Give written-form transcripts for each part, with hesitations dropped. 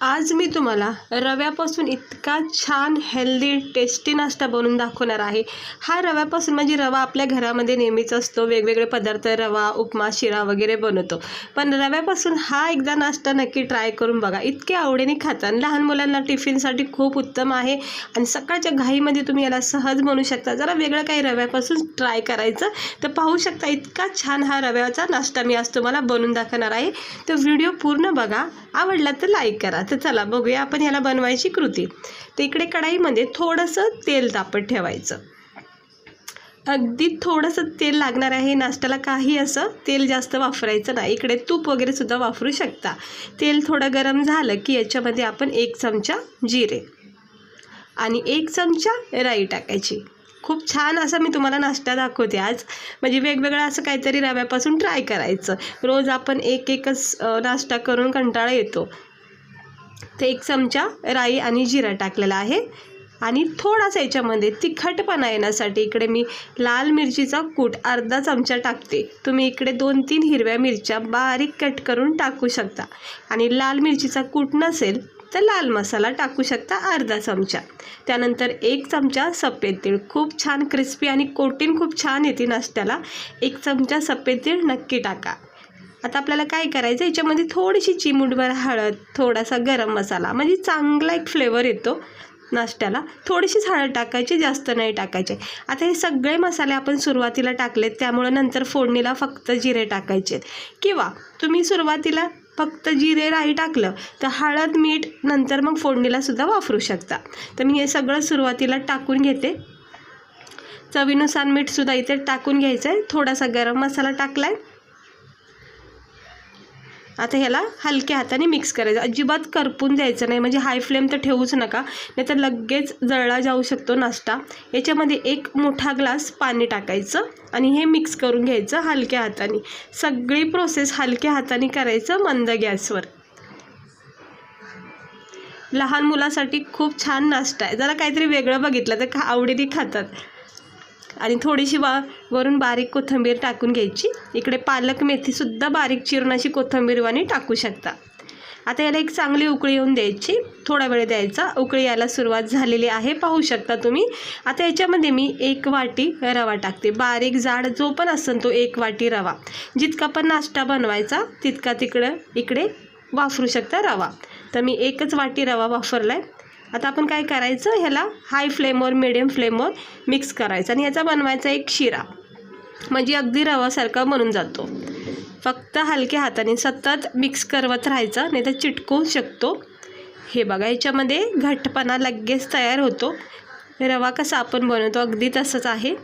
आज मी तुम्हाला रव्यापासून इतका छान हेल्दी टेस्टी नाश्ता बनवून दाखवणार आहे। हा रव्यापासून म्हणजे रवा आपल्या घरामध्ये नेहमीच असतो, वेगवेगळे पदार्थ रवा, उपमा, शिरा वगैरे बनवतो, पण रव्यापासून हा एकदा नाश्ता नक्की ट्राय करून बघा। इतके आवडीने खातात, लहान मुलांना टिफिनसाठी खूप उत्तम आहे आणि सकाळच्या घाईमध्ये तुम्ही याला सहज बनवू शकता। जरा वेगळं काही रव्यापासून ट्राय करायचं तर पाहू शकता, इतका छान हा रव्याचा नाश्ता मी आज तुम्हाला बनवून दाखवणार आहे। तर व्हिडिओ पूर्ण बघा, आवडला तर लाईक करा। तर चला बघूया आपण ह्याला बनवायची कृती। तर इकडे कढईमध्ये थोडंसं तेल तापत ठेवायचं, अगदी थोडंसं तेल लागणार आहे नाश्त्याला, काही असं तेल जास्त वापरायचं नाही। इकडे तूप वगैरे सुद्धा वापरू शकता। तेल थोडं गरम झालं की याच्यामध्ये आपण 1 चमचा जिरे आणि 1 चमचा राई टाकायची। खूप छान असा मी तुम्हाला नाश्ता दाखवते आज, म्हणजे वेगवेगळं असं काहीतरी रव्यापासून ट्राय करायचं। रोज आपण एकच नाश्ता करून कंटाळा येतो। तर 1 चमचा राई आणि जिरा टाकलेला आहे आणि थोडासा याच्यामध्ये तिखटपणा येण्यासाठी इकडे मी लाल मिरचीचा कूट अर्धा चमचा टाकते। तुम्ही इकडे 2-3 हिरव्या मिरच्या बारीक कट करून टाकू शकता आणि लाल मिरचीचा कूट नसेल तर लाल मसाला टाकू शकता अर्धा चमचा। त्यानंतर 1 चमचा सफेद तीळ, खूप छान क्रिस्पी आणि कोटिंग खूप छान येते नाश्त्याला। 1 चमचा सफेद तीळ नक्की टाका। आता आपल्याला काय करायचं, याच्यामध्ये थोडीशी चिमूटभर हळद, थोडासा गरम मसाला, म्हणजे चांगला एक फ्लेवर येतो नाश्त्याला। थोडीशीच हळद टाकायची, जास्त नाही टाकायचे। आता हे सगळे मसाले आपण सुरुवातीला टाकलेत, त्यामुळे नंतर फोडणीला फक्त जिरे टाकायचे, किंवा तुम्ही सुरुवातीला फक्त जिरे राई टाकलं तर हळद मीठ नंतर मग फोडणीला सुद्धा वापरू शकता। तर मी हे सगळं सुरुवातीला टाकून घेते। चवीनुसार मीठ सुद्धा इथे टाकून घ्यायचं आहे। थोडासा गरम मसाला टाकलाय। आता ह्याला हलक्या हाताने मिक्स करायचं, अजिबात करपून द्यायचं नाही, म्हणजे हाय फ्लेम तर ठेवूच नका, नाही तर लगेच जळला जाऊ शकतो नाश्ता। याच्यामध्ये 1 मोठा ग्लास पाणी टाकायचं आणि हे मिक्स करून घ्यायचं हलक्या हाताने। सगळी प्रोसेस हलक्या हाताने करायचं, मंद गॅसवर। लहान मुलासाठी खूप छान नाश्ता आहे, जरा काहीतरी वेगळं बघितलं तर आवडीने खातात। आणि थोडीशी वरून बारीक कोथिंबीर टाकून घ्यायची। इकडे पालक मेथीसुद्धा बारीक चिरून अशी कोथिंबीरवानी टाकू शकता। आता याला एक चांगली उकळी येऊन द्यायची, थोडा वेळ द्यायचा। उकळी यायला सुरुवात झालेली आहे, पाहू शकता तुम्ही। आता याच्यामध्ये मी 1 वाटी रवा टाकते, बारीक जाड जो पण असेल तो 1 वाटी रवा। जितका पण नाश्ता बनवायचा तितका इकडे वापरू शकता रवा। तर मी 1च वाटी रवा वापरला आहे। आता आपण काय करायचं, ह्याला हाय फ्लेमवर मिडियम फ्लेमवर मिक्स करायचं आणि ह्याचा बनवायचा एक शिरा, म्हणजे अगदी रवासारखा बनून जातो। फक्त हलक्या हाताने सतत मिक्स करत राहायचं, नाही तर चिटकू शकतो। हे बघा, याच्यामध्ये घट्टपणा लगेच तयार होतो। रवा कसा आपण बनवतो अगदी तसंच आहे।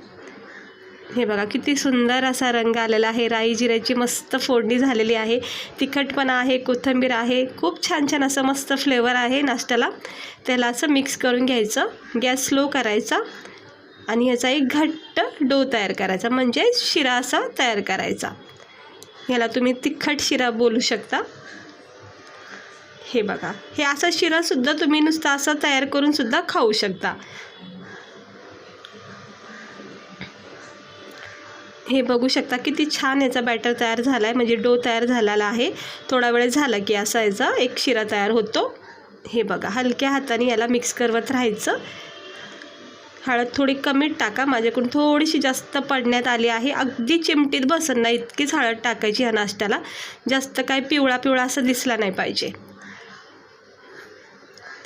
हे बघा किती सुंदर असा रंग आलेला आहे, राई जिऱ्याची मस्त फोडणी झालेली आहे, तिखटपणा आहे, कोथिंबीर आहे, खूप छान छान असं मस्त फ्लेवर आहे नाश्त्याला। त्याला असं मिक्स करून घ्यायचं, गॅस स्लो करायचा आणि ह्याचा एक घट्ट डो तयार करायचा, म्हणजे शिरा असा तयार करायचा। ह्याला तुम्ही तिखट शिरा बोलू शकता। हे बघा, हे असा शिरासुद्धा तुम्ही नुसता असा तयार करून सुद्धा खाऊ शकता। हे बघू शकता किती छान याचा बॅटर तयार झाला आहे, म्हणजे डो तयार झालेला आहे। थोडा वेळ झाला की असा याचा एक शिरा तयार होतो। हे बघा, हलक्या हाताने याला मिक्स करत राहायचं। हळद थोडी कमी टाका, माझ्याकडून थोडीशी जास्त पडण्यात आली आहे, अगदी चिमटीत बसन नाही इतकीच हळद टाकायची ह्या नाश्त्याला, जास्त काय पिवळा पिवळा असं दिसला नाही पाहिजे।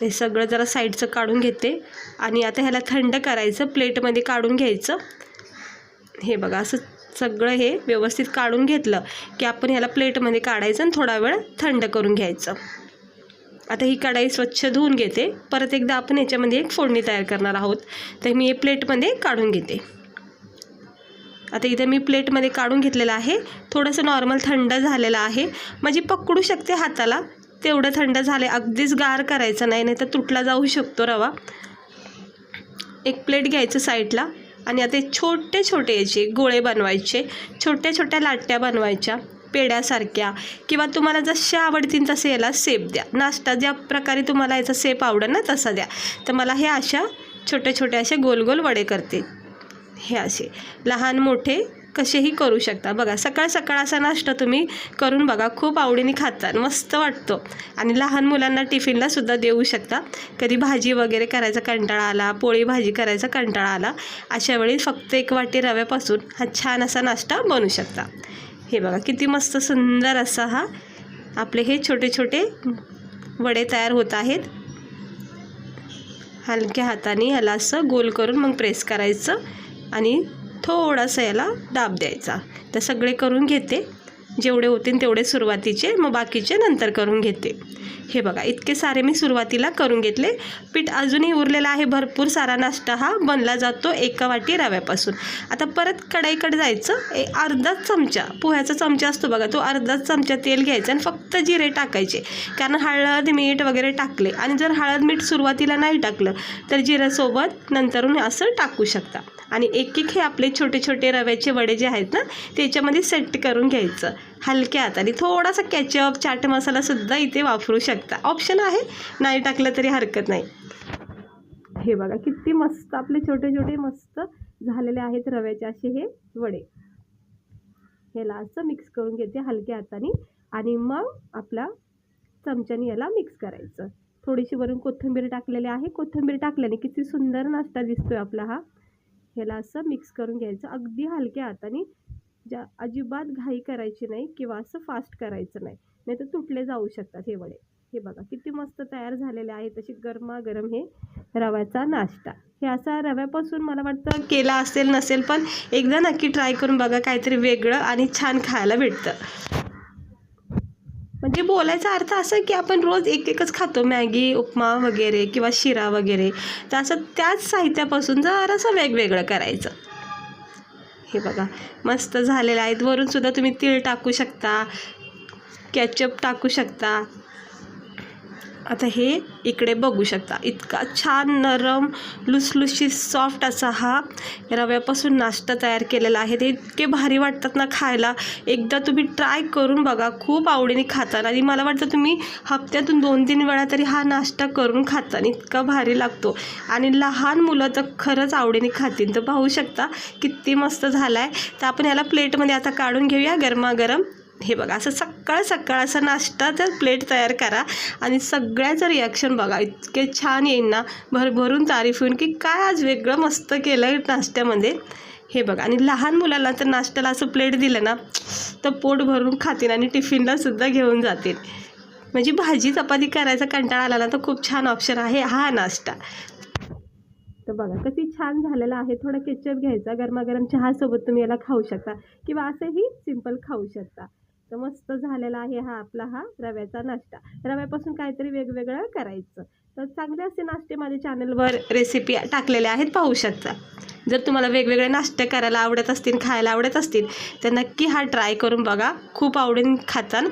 ते सगळं जरा साईडचं काढून घेते आणि आता ह्याला थंड करायचं, प्लेटमध्ये काढून घ्यायचं। हे बघा, असं सगळं हे व्यवस्थित काढून घेतलं की आपण ह्याला प्लेटमध्ये काढायचं आणि थोडा वेळ थंड करून घ्यायचं। आता ही कढाई स्वच्छ धुवून घेते, परत एकदा आपण याच्यामध्ये एक फोडणी तयार करणार आहोत। तर मी हे प्लेटमध्ये काढून घेते। आता इथे मी प्लेटमध्ये काढून घेतलेलं आहे, थोडंसं नॉर्मल थंड झालेलं आहे, म्हणजे पकडू शकते हाताला तेवढं थंड झाले, अगदीच गार करायचं नाही, नाही तर तुटला जाऊ शकतो रवा। एक प्लेट घ्यायचं साईडला आणि आता छोटे छोटे याचे गोळे बनवायचे, छोट्या छोट्या लाट्या बनवायच्या पेड्यासारख्या, किंवा तुम्हाला जशा आवडतील तसे याला शेप द्या। नाश्ता ज्या प्रकारे तुम्हाला याचा शेप आवडेल ना तसा द्या। तर मला हे अशा छोटे छोटे असे गोल गोल वडे करते, हे असे लहान मोठे कसेही करू शकता. बघा सकाळ सकाळ असा नाश्ता तुम्ही करून बघा, खूप आवडीने खातात, मस्त वाटतो. आणि लहान मुलांना टिफिनला सुद्धा देऊ शकता. कधी भाजी वगैरे करायचा कंटाळा आला, पोळी भाजी करायचा कंटाळा आला, अशा वेळी फक्त 1 वाटी रव्यापासून हा छान असा नाश्ता बनवू शकता. हे बघा किती मस्त सुंदर असा हा आपले हे छोटे छोटे वडे तयार होत आहेत. हलक्या हाताने याला असं गोल करून मग प्रेस करायचं आणि थोडासा याला दाब द्यायचा. तर सगळे करून घेते, जेवढे होतील तेवढे सुरुवातीचे, मग बाकीचे नंतर करून घेते. हे बघा इतके सारे मी सुरुवातीला करून घेतले. पीठ अजूनही उरलेलं आहे, भरपूर सारा नाश्ता हा बनला जातो 1 वाटी रव्यापासून. आता परत कढईकडे जायचं. अर्धाच चमचा पोह्याचा चमचा असतो बघा, तो अर्धाच चमचा तेल घ्यायचा आणि फक्त जिरे टाकायचे, कारण हळद मीठ वगैरे टाकले. आणि जर हळद मीठ सुरुवातीला नाही टाकलं तर जिऱ्यासोबत नंतरून असं टाकू शकता. आणि एक हे आपले छोटे छोटे रव्याचे वडे जे आहेत ना, त्याच्यामध्ये सेट करून घ्यायचं हलक्या हाताने. थोडासा केचप चाट मसालासुद्धा इथे वापरू शकता, ऑप्शन आहे, नाही टाकलं तरी हरकत नाही. हे बघा किती मस्त आपले छोटे छोटे मस्त झालेले आहेत रव्याचे असे हे वडे. ह्याला असं मिक्स करून घेते हलक्या हाताने आणि मग आपला चमच्याने याला मिक्स करायचं. थोडीशी वरून कोथिंबीर टाकलेली आहे. कोथिंबीर टाकल्याने किती सुंदर नाश्ता दिसतोय आपला हा. ह्याला असं मिक्स करून घ्यायचं अगदी हलक्या हाताने. अजिबात घाई करायची नाही किंवा असं फास्ट करायचं नाही, नाही तर तुटले जाऊ शकतात हे वडे. हे बघा किती मस्त तयार झालेले आहेत अशी गरमागरम हे रव्याचा नाश्ता. हे असा रव्यापासून मला वाटतं केला असेल नसेल, पण एकदा नक्की ट्राय करून बघा, काहीतरी वेगळं आणि छान खायला भेटतं. म्हणजे बोलायचा अर्थ असं की आपण रोज एकच खातो, मॅगी उपमा वगैरे किंवा शिरा वगैरे, तर असं त्याच साहित्यापासून जरासं वेगवेगळं करायचं. हे बघा मस्त झालेलं आहेत. वरून सुद्धा तुम्ही तीळ टाकू शकता, केचप टाकू शकता. आता हे इकडे बघू शकता, इतका छान नरम लुसलुशीत सॉफ्ट असा हा रव्यापासून नाश्ता तयार केलेला आहे. ते इतके भारी वाटतात ना खायला. एकदा तुम्ही ट्राय करून बघा, खूप आवडीने खाता. आणि मला वाटतं तुम्ही हप्त्यातून 2-3 वेळा तरी हा नाश्ता करून खाता, इतका भारी लागतो. आणि लहान मुलं तर खरंच आवडीने खातील. तर पाहू शकता किती मस्त झाला आहे. तर आपण याला प्लेटमध्ये आता काढून घेऊया गरमागरम. हे बघा असं सकाळ सकाळ असा नाश्ता तर प्लेट तयार करा आणि सगळ्याचं रिॲक्शन बघा, इतके छान येईन ना, भरभरून तारीफ होईल की काय आज वेगळं मस्त केलं आहे नाश्त्यामध्ये. हे बघा आणि लहान मुलांना तर नाश्त्याला असं प्लेट दिलं ना तर पोट भरून खातील आणि टिफिनला सुद्धा घेऊन जातील. म्हणजे भाजी चपाती करायचा कंटाळा आला ना तर खूप छान ऑप्शन आहे हा नाश्ता. तर बघा किती छान झालेला आहे. थोडा केचप घ्यायचा, गरमागरम चहासोबत तुम्ही याला खाऊ शकता किंवा असंही सिंपल खाऊ शकता. तर मस्त झालेला आहे हा आपला हा रव्याचा नाश्ता. रव्यापासून काहीतरी वेगवेगळं करायचं. तर चांगले असे नाश्ते माझ्या चॅनलवर रेसिपी टाकलेल्या आहेत, पाहू शकता. जर तुम्हाला वेगवेगळे नाश्ते करायला आवडत असतील, खायला आवडत असतील तर नक्की हा ट्राय करून बघा, खूप आवडीने खाताल.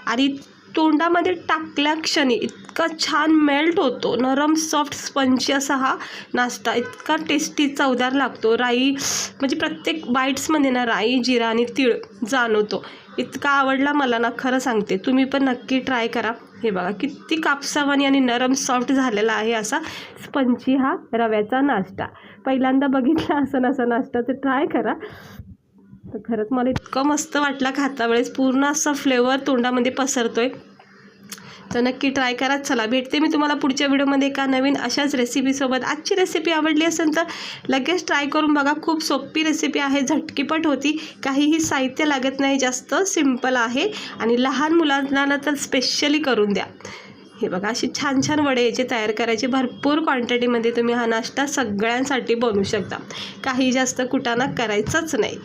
आणि तोंडामध्ये टाकल्या क्षणी इतका छान मेल्ट होतो, नरम सॉफ्ट स्पंजी असा हा नाश्ता, इतका टेस्टी चवदार लागतो. राई म्हणजे प्रत्येक बाईट्समध्ये ना राई जिरा आणि तीळ जाणवतो. इतका आवडला मला ना, खरं सांगते, तुम्ही पण नक्की ट्राय करा. हे बघा किती कापसावानी आणि नरम सॉफ्ट झालेला आहे असा स्पंजी हा रव्याचा नाश्ता. पहिल्यांदा बघितला असं असा नाश्ता तर ट्राय करा. तर खरंच मला इतकं मस्त वाटला खाता वेळेस, पूर्ण असा फ्लेवर तोंडामध्ये पसरतोय. तर नक्की ट्राय करा. चला भेटते मी तुम्हाला पुढच्या व्हिडिओमध्ये एका नवीन अशाच रेसिपीसोबत. आजची रेसिपी आवडली असेल तर लगेच ट्राय करून बघा. खूप सोपी रेसिपी आहे, झटकीपट होती, काहीही साहित्य लागत नाही, जास्त सिंपल आहे आणि लहान मुलांना तर स्पेशली करून द्या. हे बघा अशी छान छान वडे याचे तयार करायचे. भरपूर क्वांटिटीमध्ये तुम्ही हा नाश्ता सगळ्यांसाठी बनवू शकता, काही जास्त कुटाणा करायचंच नाही.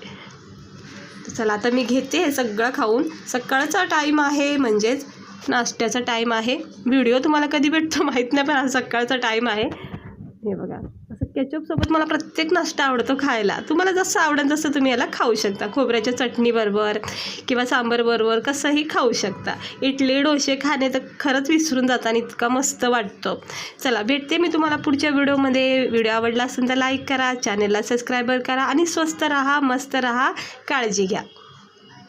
चला आता मी घेते हे सगळं खाऊन. सकाळचा टाईम आहे म्हणजेच नाश्त्याचा टाईम आहे. व्हिडिओ तुम्हाला कधी भेटतो माहीत नाही, पण आज सकाळचा टाईम आहे. हे बघा असं केचपसोबत मला प्रत्येक नाश्ता आवडतो खायला. तुम्हाला जसं आवडेल तसं तुम्ही याला खाऊ शकता, खोबऱ्याच्या चटणीबरोबर किंवा सांबारबरोबर कसंही खाऊ शकता. इडली डोसे खाणे तर खरंच विसरून जाता आणि इतका मस्त वाटतो. चला भेटते मी तुम्हाला पुढच्या व्हिडिओमध्ये. व्हिडिओ आवडला असेल तर लाईक करा, चॅनलला सबस्क्राईब करा आणि स्वस्त राहा, मस्त राहा, काळजी घ्या.